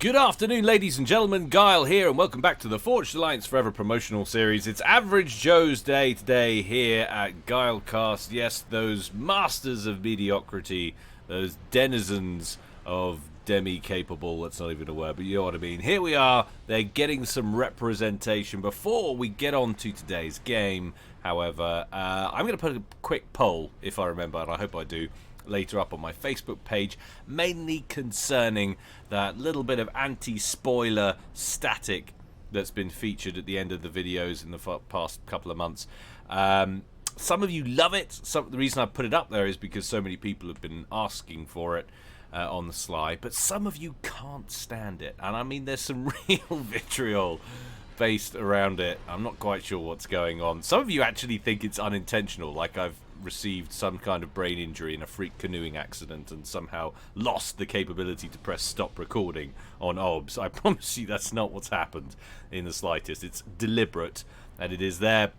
Good afternoon, ladies and gentlemen. Guile here, and welcome back to the Forged Alliance Forever promotional series. It's Average Joe's Day today here at Guilecast. Yes, those masters of mediocrity, those denizens of demi-capable, that's not even a word, but you know what I mean. Here we are, they're getting some representation. Before we get on to today's game, however, I'm going to put a quick poll, if I remember, and I hope I do, later up on my Facebook page, mainly concerning that little bit of anti-spoiler static that's been featured at the end of the videos in the past couple of months. Some of you love it. The reason I put it up there is because so many people have been asking for it on the sly, but some of you can't stand it, and I mean there's some real vitriol based around it. I'm not quite sure what's going on. Some of you actually think it's unintentional, like I've received some kind of brain injury in a freak canoeing accident and somehow lost the capability to press stop recording on OBS. I promise you that's not what's happened in the slightest. It's deliberate, and it is there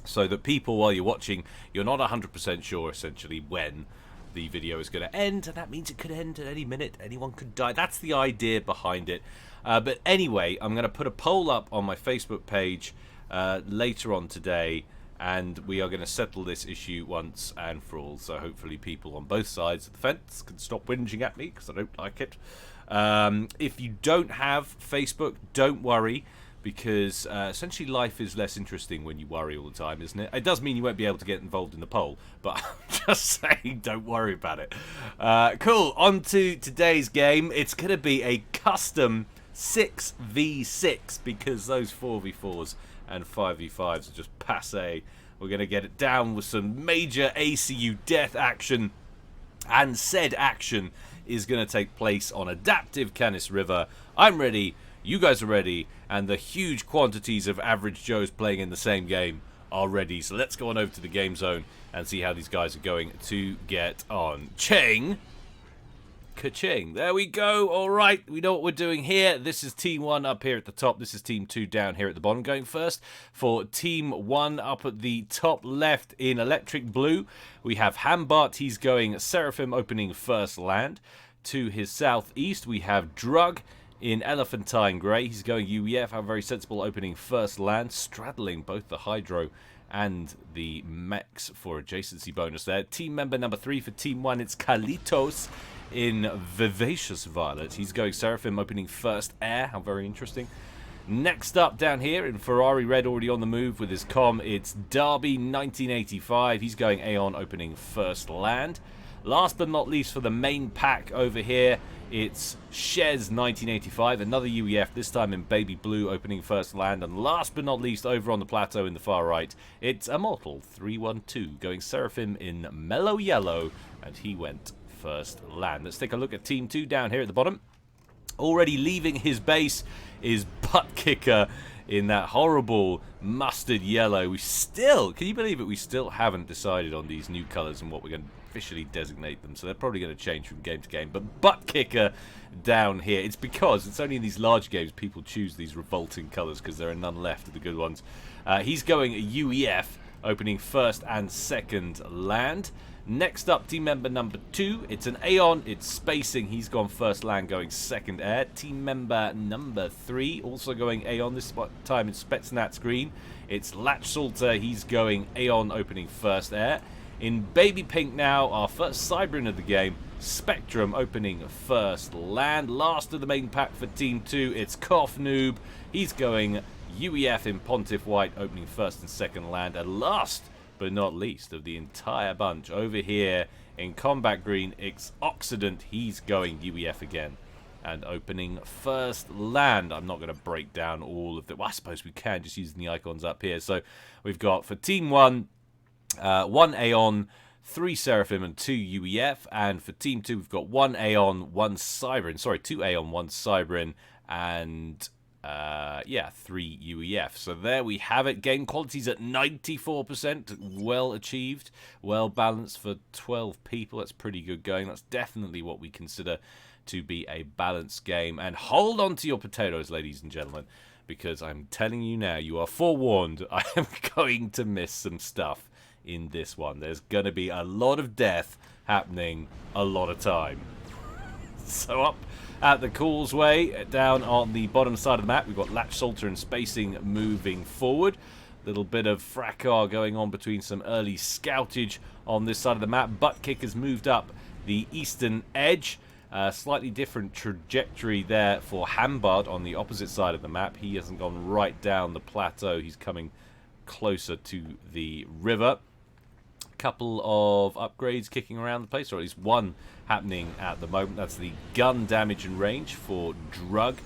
so that people, while you're watching, you're not 100% sure essentially when the video is going to end, and that means it could end at any minute. Anyone could die. That's the idea behind it. But anyway, I'm going to put a poll up on my Facebook page later on today, and we are going to settle this issue once and for all. So hopefully people on both sides of the fence can stop whinging at me, because I don't like it. If you don't have Facebook, don't worry, because essentially life is less interesting when you worry all the time, isn't it? It does mean you won't be able to get involved in the poll, but I'm just saying, don't worry about it. Cool, on to today's game. It's going to be a custom 6v6, because those 4v4s and 5v5s are just passé. We're going to get it down with some major ACU death action, and said action is going to take place on adaptive Canis River. I'm ready, you guys are ready, and the huge quantities of average Joes playing in the same game are ready. So let's go on over to the game zone and see how these guys are going to get on. Cheng! Ka-ching. There we go. All right, we know what we're doing here. This is Team 1 up here at the top. This is Team 2 down here at the bottom. Going first for Team 1 up at the top left in electric blue, we have Hambart. He's going Seraphim, opening first land. To his southeast, we have Drug in elephantine grey. He's going UEF. How very sensible, opening first land, straddling both the Hydro and the mechs for adjacency bonus there. Team member number 3 for Team 1, it's Kalitos in Vivacious Violet. He's going Seraphim, opening first air. How very interesting. Next up down here in Ferrari Red, already on the move with his comm, it's Derby 1985. He's going Aeon, opening first land. Last but not least for the main pack over here, it's Shez 1985, another UEF, this time in baby blue, opening first land. And last but not least, over on the plateau in the far right, it's Immortal 312, going Seraphim in mellow yellow, and he went first land. Let's take a look at Team 2 down here at the bottom. Already leaving his base is Butt Kicker in that horrible mustard yellow. We still, can you believe it, we still haven't decided on these new colours and what we're going to officially designate them, so they're probably going to change from game to game. But Butt Kicker down here, it's because it's only in these large games people choose these revolting colours, because there are none left of the good ones. He's going UEF, opening first and second land. Next up, team member number 2, it's an Aeon, it's spacing, he's gone first land, going second air. Team member number 3, also going Aeon, this time in Spetsnaz green, it's Latch Salter, he's going Aeon, opening first air. In baby pink now, our first Cybrin of the game, Spectrum, opening first land. Last of the main pack for Team 2, it's Cough Noob, he's going UEF in Pontiff White, opening first and second land. And last but not least of the entire bunch, over here in Combat Green, it's Occident, he's going UEF again and opening first land. I'm not going to break down all of the, well, I suppose we can, just using the icons up here. So we've got for Team 1, 1 Aeon, 3 Seraphim and 2 UEF, and for Team 2 we've got 1 Aeon, 1 Cybrin, sorry, 2 Aeon, 1 Cybrin, and 3 UEF. So there we have it. Game quality's at 94%. Well achieved. Well balanced for 12 people. That's pretty good going. That's definitely what we consider to be a balanced game. And hold on to your potatoes, ladies and gentlemen, because I'm telling you now, you are forewarned. I am going to miss some stuff in this one. There's going to be a lot of death happening a lot of time. So up at the causeway, down on the bottom side of the map, we've got Latch Salter and Spacing moving forward. Little bit of fracas going on between some early scoutage on this side of the map. Butt Kick has moved up the eastern edge. Slightly different trajectory there for Hambard on the opposite side of the map. He hasn't gone right down the plateau. He's coming closer to the river. Couple of upgrades kicking around the place, or at least one happening at the moment. That's the gun damage and range for Drug.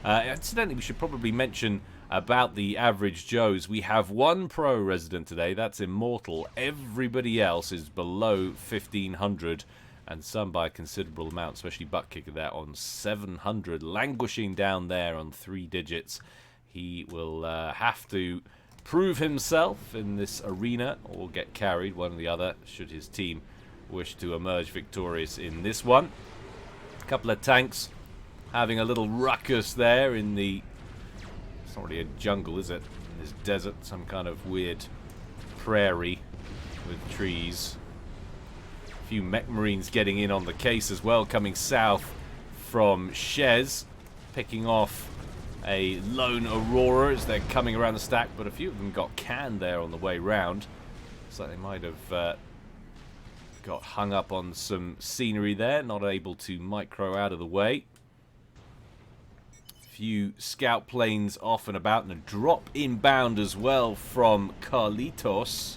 Incidentally, we should probably mention about the average Joes. We have one pro resident today, that's Immortal. Everybody else is below 1500, and some by a considerable amount, especially Butt Kicker there on 700, languishing down there on 3 digits. He will have to prove himself in this arena or get carried, one or the other, should his team wish to emerge victorious in this one. A couple of tanks having a little ruckus there in the... It's not really a jungle, is it? In this desert, some kind of weird prairie with trees. A few mech marines getting in on the case as well, coming south from Shez, picking off a lone Aurora as they're coming around the stack, but a few of them got canned there on the way round. So they might have got hung up on some scenery there, not able to micro out of the way. Few scout planes off and about, and a drop inbound as well from Carlitos.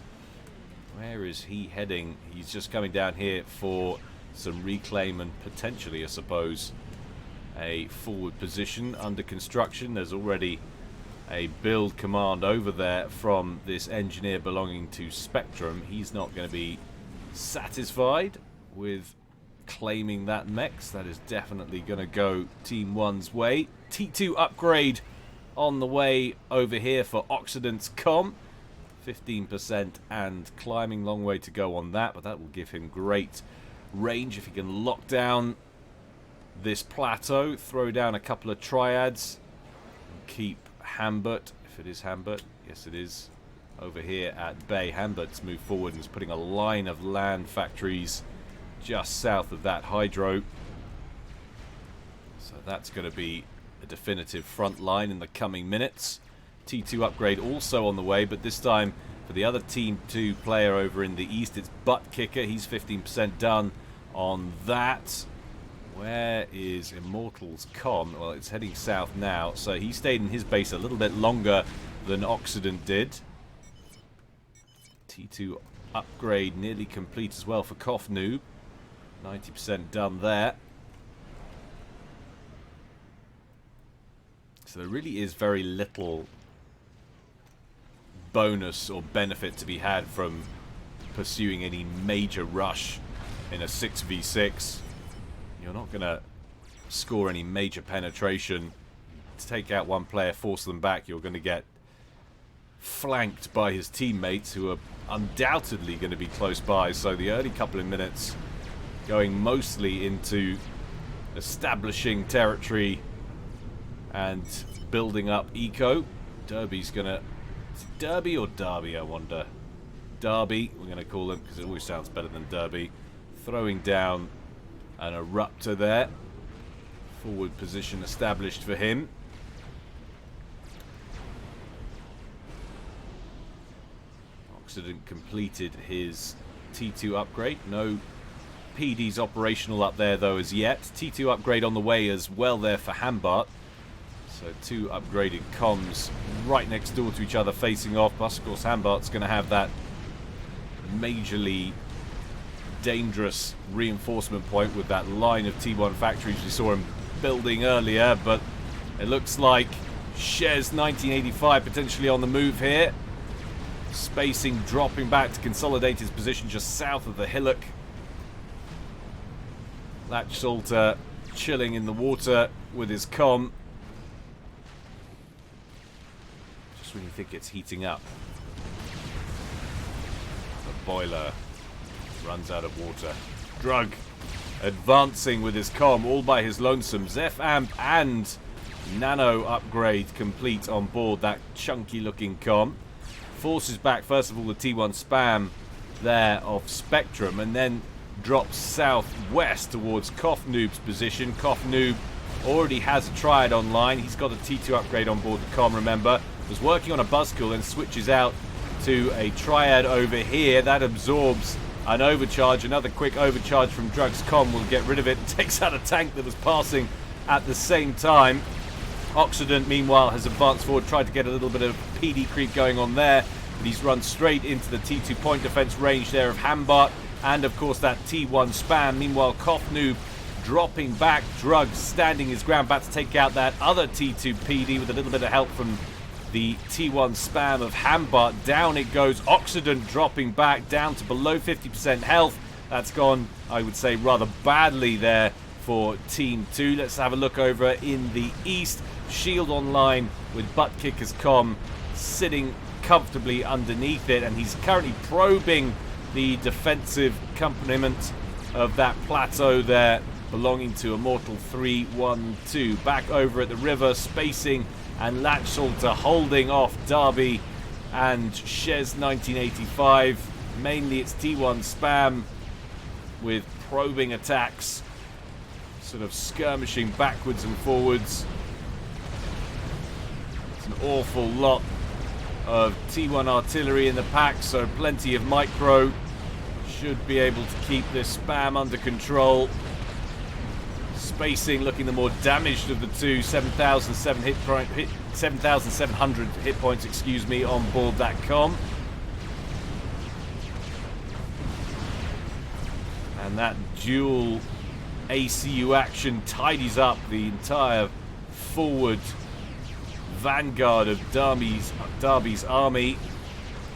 Where is he heading? He's just coming down here for some reclaim and potentially, I suppose, a forward position under construction. There's already a build command over there from this engineer belonging to Spectrum. He's not going to be satisfied with claiming that mech. That is definitely going to go Team 1's way. T2 upgrade on the way over here for Occident's Com. 15% and climbing, long way to go on that, but that will give him great range if he can lock down this plateau, throw down a couple of triads, and keep Hambert, if it is Hambert, yes it is, over here at Bay. Hambert's moved forward and is putting a line of land factories just south of that hydro. So that's going to be a definitive front line in the coming minutes. T2 upgrade also on the way, but this time for the other Team 2 player over in the east, it's Butt Kicker. He's 15% done on that. Where is Immortal's Com? Well, it's heading south now, so he stayed in his base a little bit longer than Occident did. T2 upgrade nearly complete as well for Koff Noob. 90% done there. So there really is very little bonus or benefit to be had from pursuing any major rush in a 6v6. You're not going to score any major penetration. To take out one player, force them back, you're going to get flanked by his teammates who are undoubtedly going to be close by. So the early couple of minutes going mostly into establishing territory and building up eco. Derby's going to... Is it Derby or Derby, I wonder? Derby, we're going to call him because it always sounds better than Derby. Throwing down an eruptor there. Forward position established for him. Occident completed his T2 upgrade. No PDs operational up there though as yet. T2 upgrade on the way as well there for Hambart. So 2 upgraded comms right next door to each other facing off. Plus, of course, Hambart's going to have that majorly dangerous reinforcement point with that line of T1 factories we saw him building earlier. But it looks like Shez 1985 potentially on the move here. Spacing dropping back to consolidate his position just south of the hillock. Latch Salter chilling in the water with his comm. Just when you think it's heating up, the boiler runs out of water. Drug advancing with his comm all by his lonesome. Zeph Amp and Nano upgrade complete on board that chunky looking comm. Forces back first of all the T1 spam there of Spectrum, and then drops southwest towards Kofnoob's position. Kofnoob already has a Triad online. He's got a T2 upgrade on board the com, remember. Was working on a Buzzkill, then switches out to a Triad over here. That absorbs an overcharge. Another quick overcharge from Drug's com will get rid of it. Takes out a tank that was passing at the same time. Occident, meanwhile, has advanced forward, tried to get a little bit of PD creep going on there, but he's run straight into the T2 point defense range there of Hambart, and of course that T1 spam. Meanwhile, Kofnoob dropping back, Drug standing his ground, about to take out that other T2 PD with a little bit of help from the T1 spam of Hambart. Down it goes. Occident dropping back down to below 50% health. That's gone, I would say, rather badly there for Team 2. Let's have a look over in the east. Shield online with Butt Kicker's com sitting comfortably underneath it, and he's currently probing the defensive accompaniment of that plateau there belonging to Immortal 312. Back over at the river, spacing and Latch Salter holding off Derby and Shez 1985. Mainly it's T1 spam with probing attacks, sort of skirmishing backwards and forwards. It's an awful lot of T1 artillery in the pack, so plenty of micro. Should be able to keep this spam under control. Spacing looking the more damaged of the two. 7,700 hit points, excuse me, on board that com. And that dual ACU action tidies up the entire forward vanguard of Derby's army.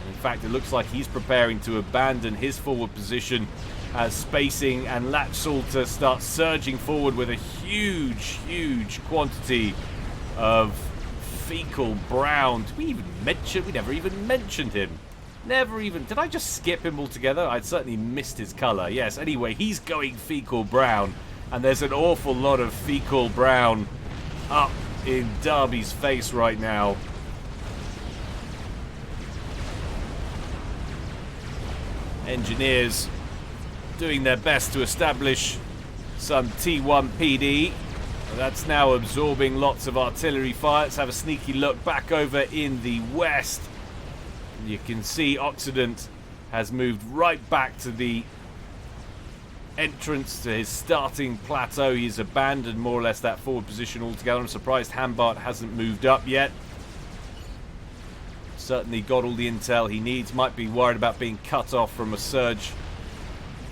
In fact, it looks like he's preparing to abandon his forward position as spacing and Latch Salter start surging forward with a huge quantity of fecal brown. Did we even mention? We never even mentioned him. Never even. Did I just skip him altogether? I'd certainly missed his color. Yes, anyway, he's going fecal brown, and there's an awful lot of fecal brown up in Derby's face right now. Engineers doing their best to establish some T1 PD. That's now absorbing lots of artillery fire. Let's have a sneaky look back over in the west. You can see Occident has moved right back to the entrance to his starting plateau. He's abandoned more or less that forward position altogether. I'm surprised Hambart hasn't moved up yet. Certainly got all the intel he needs. Might be worried about being cut off from a surge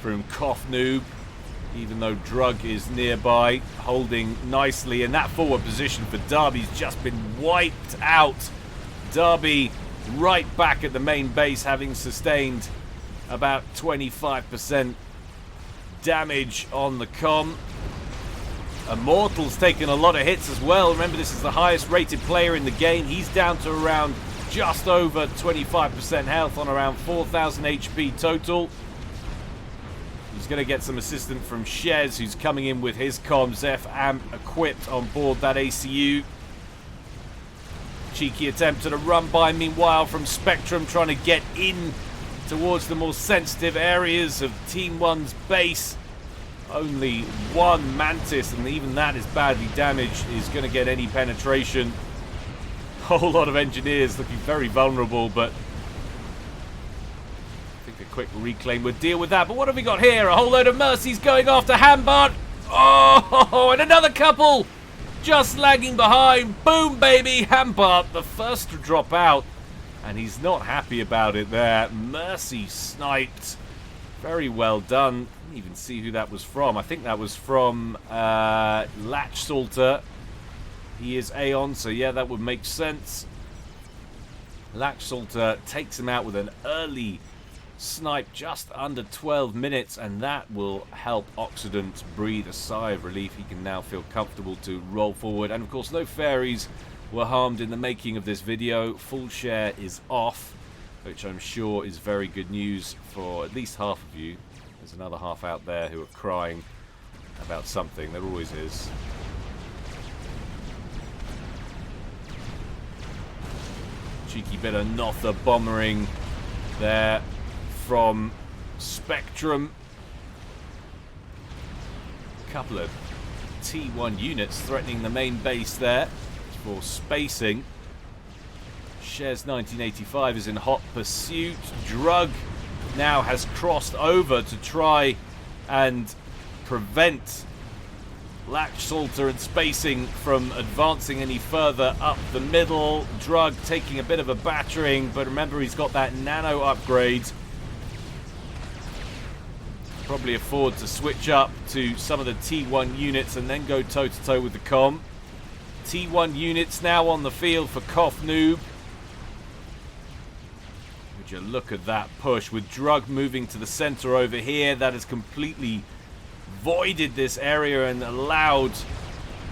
from Kofnoob, even though Drug is nearby, holding nicely. And that forward position for Derby's just been wiped out. Derby right back at the main base, having sustained about 25% damage on the com. Immortal's taken a lot of hits as well. Remember, this is the highest rated player in the game. He's down to around just over 25% health on around 4,000 HP total. He's going to get some assistance from Shez, who's coming in with his com. Zeph Amp equipped on board that ACU. Cheeky attempt at a run by, meanwhile, from Spectrum, trying to get in towards the more sensitive areas of Team 1's base. Only one Mantis, and even that is badly damaged, is going to get any penetration. Whole lot of engineers looking very vulnerable, but I think a quick reclaim would deal with that. But what have we got here? A whole load of Mercies going after Hambart. Oh, and another couple just lagging behind. Boom, baby. Hambart, the first to drop out, and he's not happy about it there. Mercy sniped. Very well done. Didn't even see who that was from. I think that was from Latch Salter. He is Aeon, so yeah, that would make sense. Latch Salter takes him out with an early snipe just under 12 minutes, and that will help Occident breathe a sigh of relief. He can now feel comfortable to roll forward. And of course, no fairies were harmed in the making of this video. Full share is off, which I'm sure is very good news for at least half of you. There's another half out there who are crying about something. There always is. Cheeky bit of Notha bombering there from Spectrum. A couple of T1 units threatening the main base there for spacing. Shez 1985 is in hot pursuit. Drug now has crossed over to try and prevent Latch Salter and Spacing from advancing any further up the middle. Drug taking a bit of a battering, but remember he's got that nano upgrade. Probably afford to switch up to some of the T1 units and then go toe-to-toe with the Com. T1 units now on the field for Koth Noob. Would you look at that push with Drug moving to the center over here. That has completely voided this area and allowed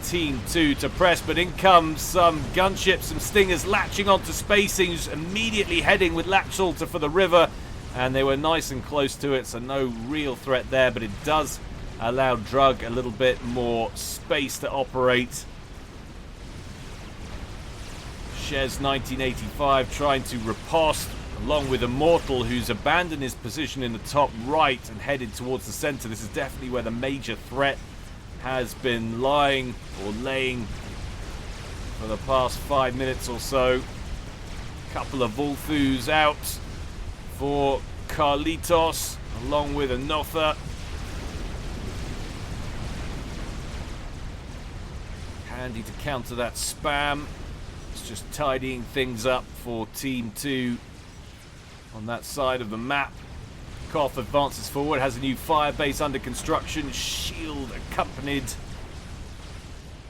Team 2 to press, but in comes some gunships, some stingers latching onto Spacing, who's immediately heading with Latch Salter for the river, and they were nice and close to it, so no real threat there, but it does allow Drug a little bit more space to operate. Shez 1985 trying to riposte, along with Immortal, who's abandoned his position in the top right and headed towards the center. This is definitely where the major threat has been lying or laying for the past 5 minutes or so. Couple of Vulthus out for Carlitos, along with Anotha. Handy to counter that spam. It's just tidying things up for Team 2 on that side of the map. Koth advances forward, has a new fire base under construction, shield accompanied.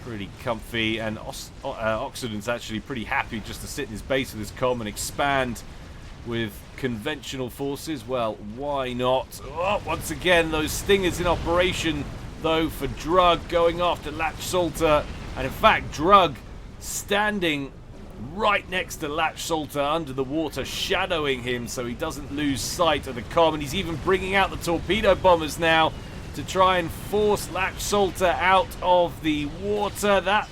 Pretty comfy, and Occident's actually pretty happy just to sit in his base with his Com and expand with conventional forces. Well, why not? Oh, once again, those stingers in operation, though, for Drug going after Latch Salter. And in fact, Drug standing right next to Latch Salter under the water, shadowing him so he doesn't lose sight of the Com. And he's even bringing out the torpedo bombers now to try and force Latch Salter out of the water. That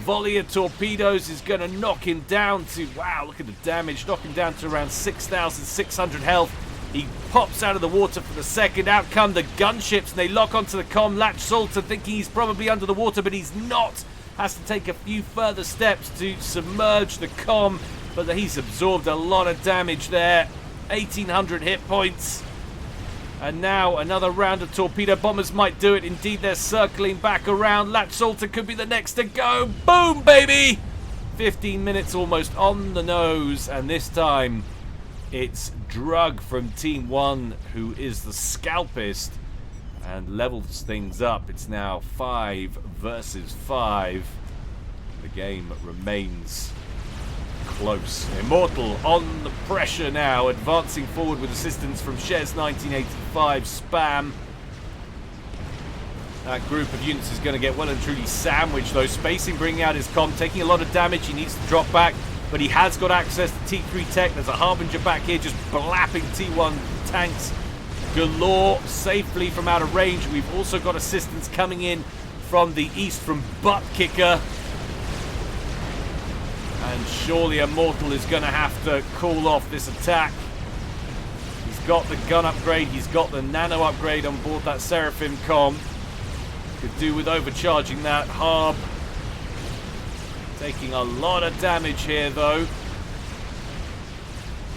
volley of torpedoes is going to knock him down to, wow, look at the damage, knock him down to around 6,600 health. He pops out of the water for the second. Out come the gunships, and they lock onto the Com. Latch Salter thinking he's probably under the water, but he's not. Has to take a few further steps to submerge the Com, but he's absorbed a lot of damage there. 1,800 hit points. And now another round of torpedo bombers might do it. Indeed, they're circling back around. Latch Salter could be the next to go. Boom, baby! 15 minutes almost on the nose, and this time it's Drug from Team 1 who is the scalpist and levels things up. It's now 5 versus 5. The game remains close. Immortal on the pressure now, advancing forward with assistance from Shez 1985 spam. That group of units is going to get well and truly sandwiched, though. Spacing bringing out his Com, taking a lot of damage. He needs to drop back, but he has got access to T3 tech. There's a Harbinger back here just blapping T1 tanks galore safely from out of range. We've also got assistance coming in from the east from Butt Kicker. And surely Immortal is going to have to call off this attack. He's got the gun upgrade. He's got the nano upgrade on board that Seraphim Com. Could do with overcharging that Harb. Taking a lot of damage here, though.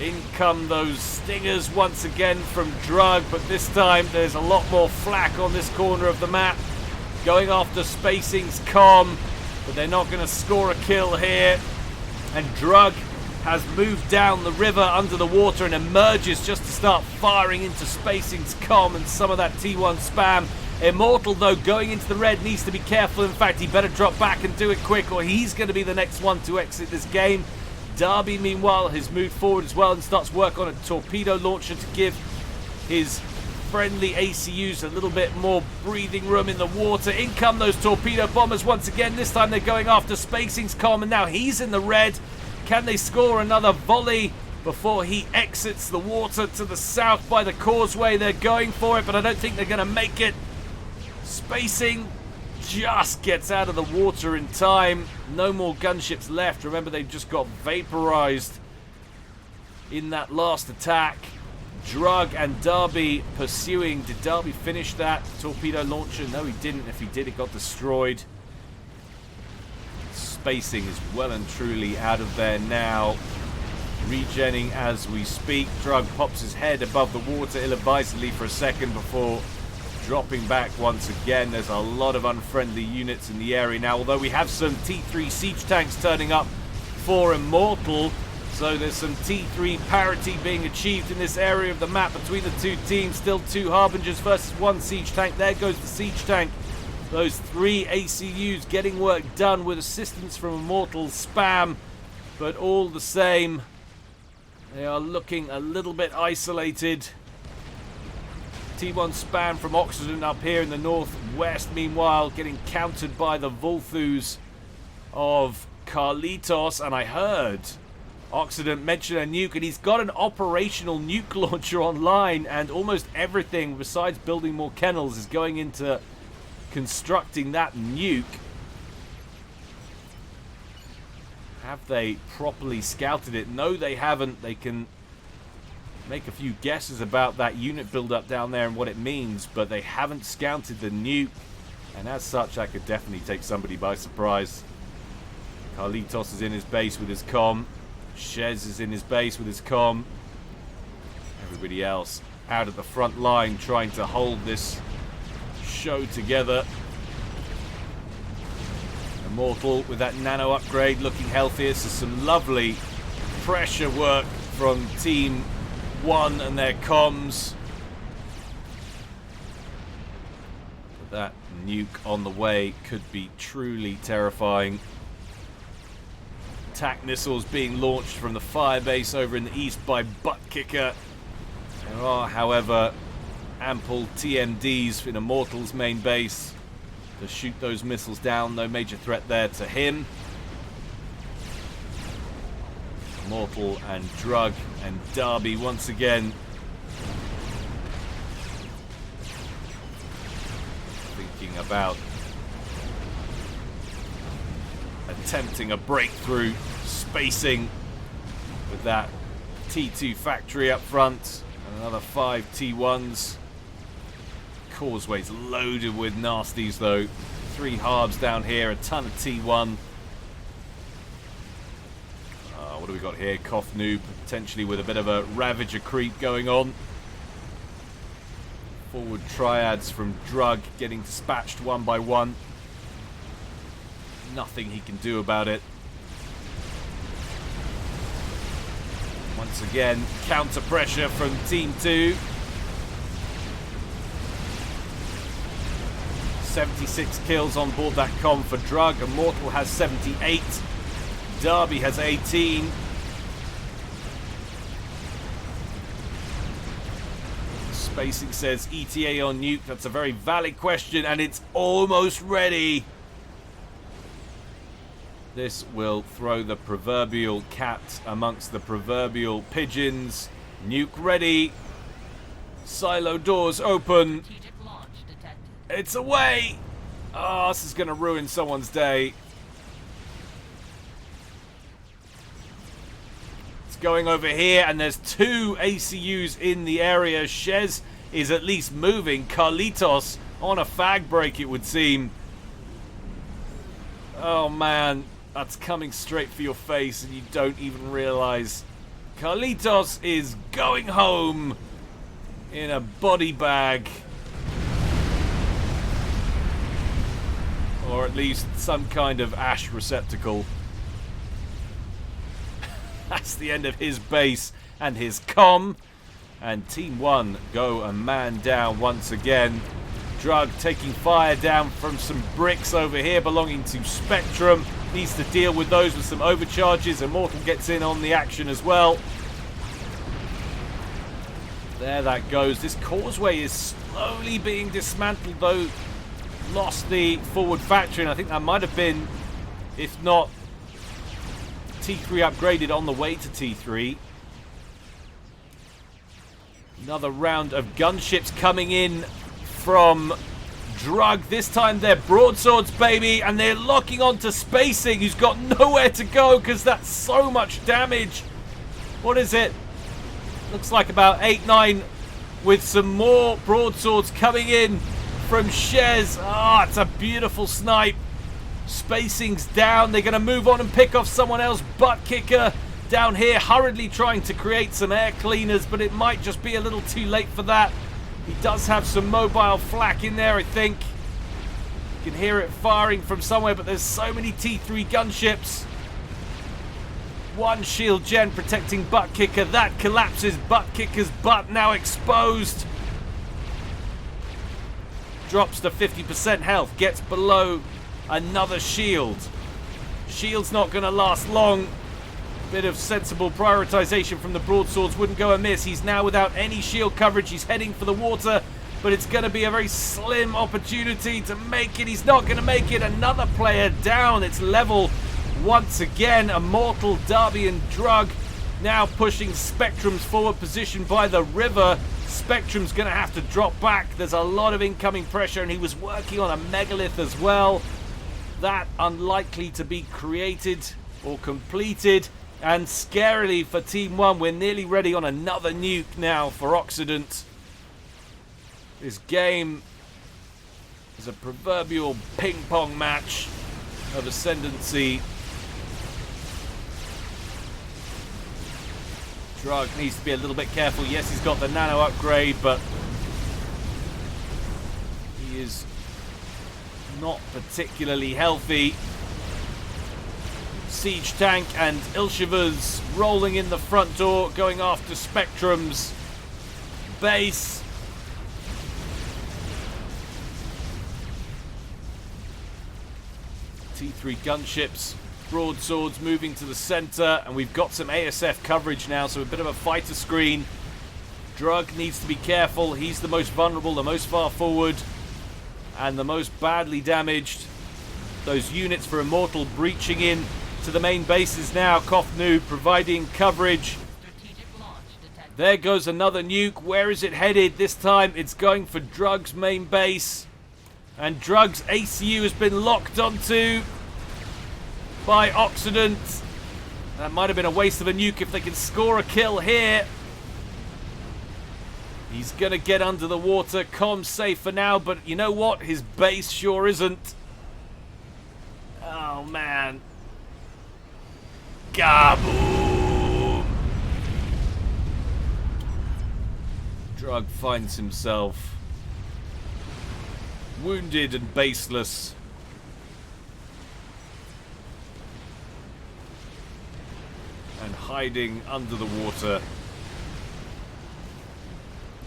In come those stingers once again from Drug, but this time there's a lot more flak on this corner of the map. Going after Spacing's Com, but they're not going to score a kill here. And Drug has moved down the river under the water and emerges just to start firing into Spacing's Com and some of that T1 spam. Immortal, though, going into the red, needs to be careful. In fact, he better drop back and do it quick, or he's going to be the next one to exit this game. Darby, meanwhile, has moved forward as well and starts work on a torpedo launcher to give his friendly ACUs a little bit more breathing room in the water. In come those torpedo bombers once again. This time they're going after Spacing's Com, and now he's in the red. Can they score another volley before he exits the water to the south by the causeway? They're going for it, but I don't think they're going to make it. Spacing just gets out of the water in time. No more gunships left. Remember, they just got vaporized in that last attack. Drug and Derby pursuing. Did Derby finish that torpedo launcher? No, he didn't. If he did, it got destroyed. Spacing is well and truly out of there now. Regenning as we speak. Drug pops his head above the water ill-advisedly for a second before dropping back once again. There's a lot of unfriendly units in the area now, although we have some T3 siege tanks turning up for Immortal. So there's some T3 parity being achieved in this area of the map between the two teams. Still 2 Harbingers versus 1 siege tank. There goes the siege tank. Those 3 ACUs getting work done with assistance from Immortal spam. But all the same, they are looking a little bit isolated. T1 spam from Occident up here in the northwest, meanwhile getting countered by the Volthus of Carlitos. And I heard Occident mention a nuke, and he's got an operational nuke launcher online, and almost everything besides building more kennels is going into constructing that nuke. Have they properly scouted it? No, they haven't. They can make a few guesses about that unit build-up down there and what it means, but they haven't scouted the nuke, and as such, that could definitely take somebody by surprise. Carlitos is in his base with his comm. Shez is in his base with his comm. Everybody else out at the front line trying to hold this show together. Immortal with that nano upgrade looking healthier. So some lovely pressure work from Team 1 and their comms. But that nuke on the way could be truly terrifying. Attack missiles being launched from the firebase over in the east by Buttkicker. There are, however, ample TMDs in Immortal's main base to shoot those missiles down. No major threat there to him. Immortal and Drug and Derby once again thinking about attempting a breakthrough, spacing with that T2 factory up front and another 5 T1s. Causeway's loaded with nasties though. 3 harbs down here, a ton of T1. What do we got here? Koth Noob potentially with a bit of a Ravager creep going on. Forward triads from Drug getting dispatched one by one. Nothing he can do about it. Once again, counter pressure from Team 2. 76 kills on board that comm for Drug. Immortal has 78. Derby has 18. Spacing says ETA on nuke. That's a very valid question, and it's almost ready. This will throw the proverbial cat amongst the proverbial pigeons. Nuke ready. Silo doors open. It's away. Oh, this is going to ruin someone's day. It's going over here, and there's 2 ACUs in the area. Shez is at least moving. Carlitos on a fag break, it would seem. Oh, man. That's coming straight for your face, and you don't even realize. Carlitos is going home in a body bag. Or at least some kind of ash receptacle. That's the end of his base and his comm. And Team 1 go a man down once again. Drug taking fire down from some bricks over here belonging to Spectrum. Needs to deal with those with some overcharges. Immortal gets in on the action as well. There that goes. This causeway is slowly being dismantled, though. Lost the forward factory, and I think that might have been, if not T3 upgraded on the way to T3. Another round of gunships coming in from Drug. This time they're broadswords, baby, and they're locking onto Spacing, who's got nowhere to go because that's so much damage. What is it? Looks like about 8-9 with some more broadswords coming in from Shez. Ah, it's a beautiful snipe. Spacing's down. They're going to move on and pick off someone else. Butt kicker down here, hurriedly trying to create some air cleaners, but it might just be a little too late for that. He does have some mobile flak in there, I think. You can hear it firing from somewhere, but there's so many T3 gunships. One shield gen protecting Butt Kicker. That collapses. Butt Kicker's butt now exposed. Drops to 50% health. Gets below another shield. Shield's not going to last long. Bit of sensible prioritization from the broadswords wouldn't go amiss. He's now without any shield coverage. He's heading for the water, but it's going to be a very slim opportunity to make it. He's not going to make it. Another player down. It's level once again. Immortal, Darby and Drug now pushing Spectrum's forward position by the river. Spectrum's going to have to drop back. There's a lot of incoming pressure, and he was working on a megalith as well. That unlikely to be created or completed. And scarily for Team 1, we're nearly ready on another nuke now for Occident. This game is a proverbial ping-pong match of ascendancy. Drug needs to be a little bit careful. Yes, he's got the nano upgrade, but he is not particularly healthy. Siege tank and Ilshivas rolling in the front door, going after Spectrum's base. T3 gunships, broadswords moving to the center, and we've got some ASF coverage now, so a bit of a fighter screen. Drug needs to be careful. He's the most vulnerable, the most far forward, and the most badly damaged. Those units for Immortal breaching in to the main bases now. Kofnu providing coverage. There goes another nuke. Where is it headed? This time it's going for Drug's main base. And Drug's ACU has been locked onto by Occident. That might have been a waste of a nuke if they can score a kill here. He's going to get under the water. Comms safe for now, but you know what? His base sure isn't. Oh, man. Kaboom! Drug finds himself wounded and baseless. And hiding under the water.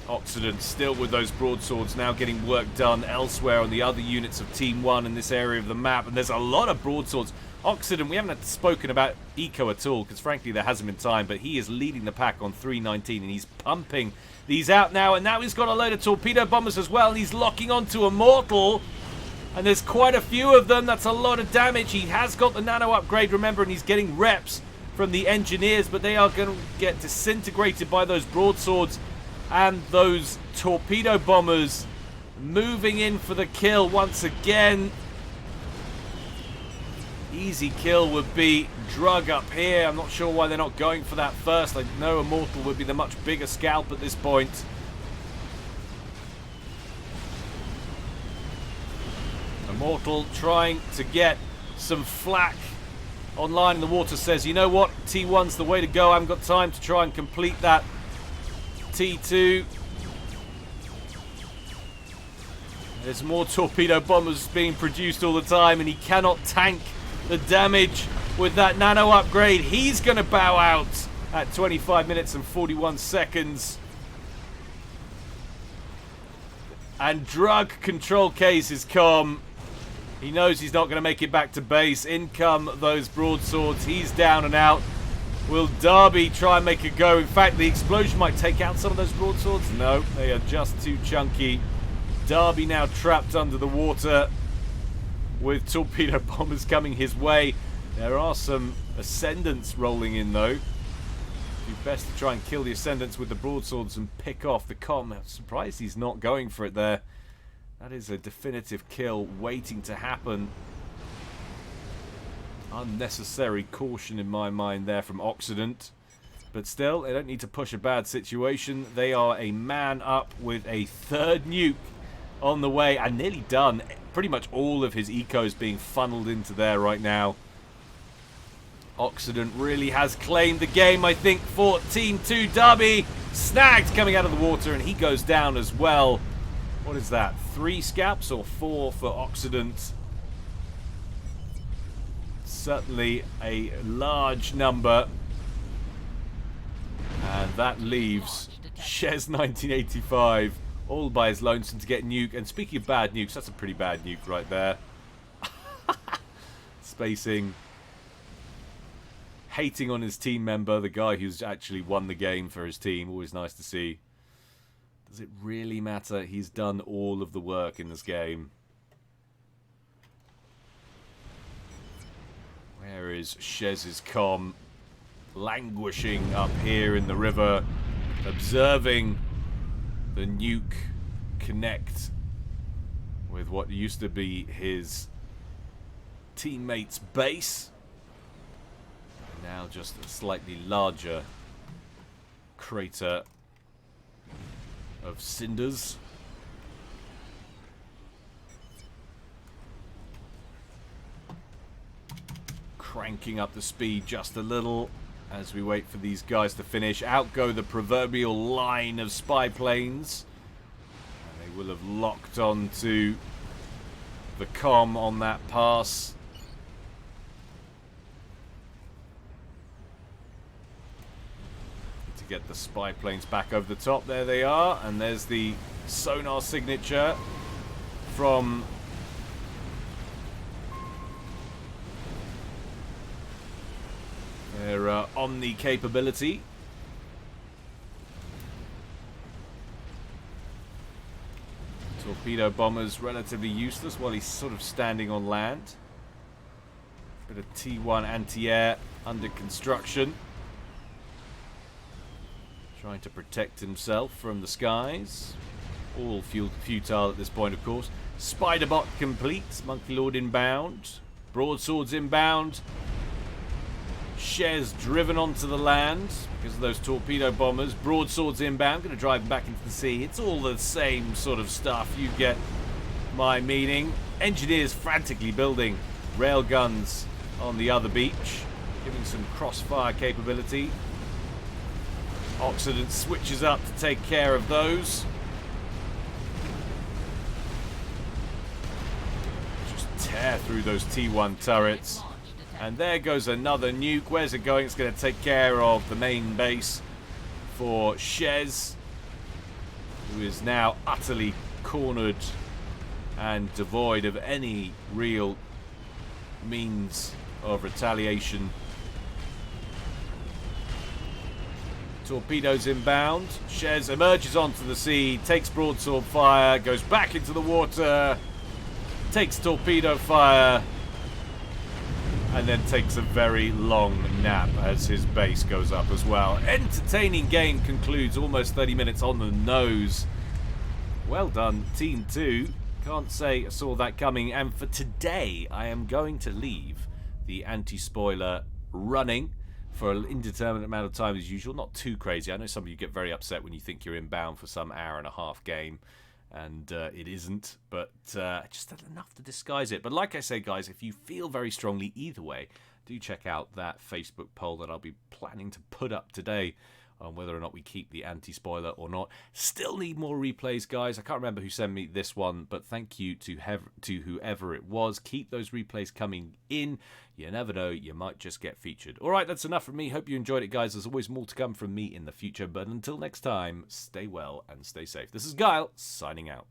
Occident still with those broadswords, now getting work done elsewhere on the other units of Team 1 in this area of the map. And there's a lot of broadswords. Occident, we haven't spoken about Eco at all, because frankly there hasn't been time, but he is leading the pack on 319, and he's pumping these out now. And now he's got a load of torpedo bombers as well, and he's locking onto Immortal. And there's quite a few of them. That's a lot of damage. He has got the nano upgrade, remember, and he's getting reps from the engineers, but they are going to get disintegrated by those broadswords and those torpedo bombers moving in for the kill once again. Easy kill would be Drug up here. I'm not sure why they're not going for that first. I know Immortal would be the much bigger scalp at this point. Immortal trying to get some flak online in the water, says, you know what, T1's the way to go. I haven't got time to try and complete that T2. There's more torpedo bombers being produced all the time, and he cannot tank the damage with that nano upgrade. He's going to bow out at 25 minutes and 41 seconds. And Drug control case is calm. He knows he's not going to make it back to base. In come those broadswords. He's down and out. Will Darby try and make a go? In fact, the explosion might take out some of those broadswords. No, they are just too chunky. Darby now trapped under the water with torpedo bombers coming his way. There are some Ascendants rolling in, though. Do best to try and kill the Ascendants with the broadswords and pick off the comm. I'm surprised he's not going for it there. That is a definitive kill waiting to happen. Unnecessary caution in my mind there from Occident. But still, they don't need to push a bad situation. They are a man up with a third nuke on the way and nearly done. Pretty much all of his ecos being funneled into there right now. Occident really has claimed the game, I think, for Team 2. Derby snagged coming out of the water, and he goes down as well. What is that? 3 scalps or 4 for Occident? Certainly a large number. And that leaves Shez 1985 all by his lonesome to get nuke. And speaking of bad nukes, that's a pretty bad nuke right there. Spacing. Hating on his team member, the guy who's actually won the game for his team. Always nice to see. Does it really matter? He's done all of the work in this game. Where is Shez's comm? Languishing up here in the river, observing the nuke connect with what used to be his teammate's base. Now just a slightly larger crater of cinders. Cranking up the speed just a little as we wait for these guys to finish. Out go the proverbial line of spy planes. And they will have locked onto the comm on that pass. To get the spy planes back over the top. There they are. And there's the sonar signature from their Omni capability. Torpedo bomber's relatively useless while he's sort of standing on land. Bit of T1 anti-air under construction. Trying to protect himself from the skies. All futile at this point, of course. Spiderbot complete. Monkey Lord inbound. Broadswords inbound. Shez driven onto the land because of those torpedo bombers. Broadswords inbound. Going to drive them back into the sea. It's all the same sort of stuff. You get my meaning. Engineers frantically building railguns on the other beach, giving some crossfire capability. Occident switches up to take care of those. Just tear through those T1 turrets. And there goes another nuke. Where's it going? It's going to take care of the main base for Shez, who is now utterly cornered and devoid of any real means of retaliation. Torpedoes inbound. Shez emerges onto the sea, takes broadsword fire, goes back into the water, takes torpedo fire, and then takes a very long nap as his base goes up as well. Entertaining game concludes, almost 30 minutes on the nose. Well done, Team 2. Can't say I saw that coming. And for today, I am going to leave the anti-spoiler running for an indeterminate amount of time as usual. Not too crazy. I know some of you get very upset when you think you're inbound for some hour-and-a-half game. And it isn't, but just enough to disguise it. But like I say, guys, if you feel very strongly either way, do check out that Facebook poll that I'll be planning to put up today on whether or not we keep the anti-spoiler or not. Still need more replays, guys. I can't remember who sent me this one, but thank you to whoever it was. Keep those replays coming in. You never know, you might just get featured. All right, that's enough from me. Hope you enjoyed it, guys. There's always more to come from me in the future, but until next time, stay well and stay safe. This is Guile, signing out.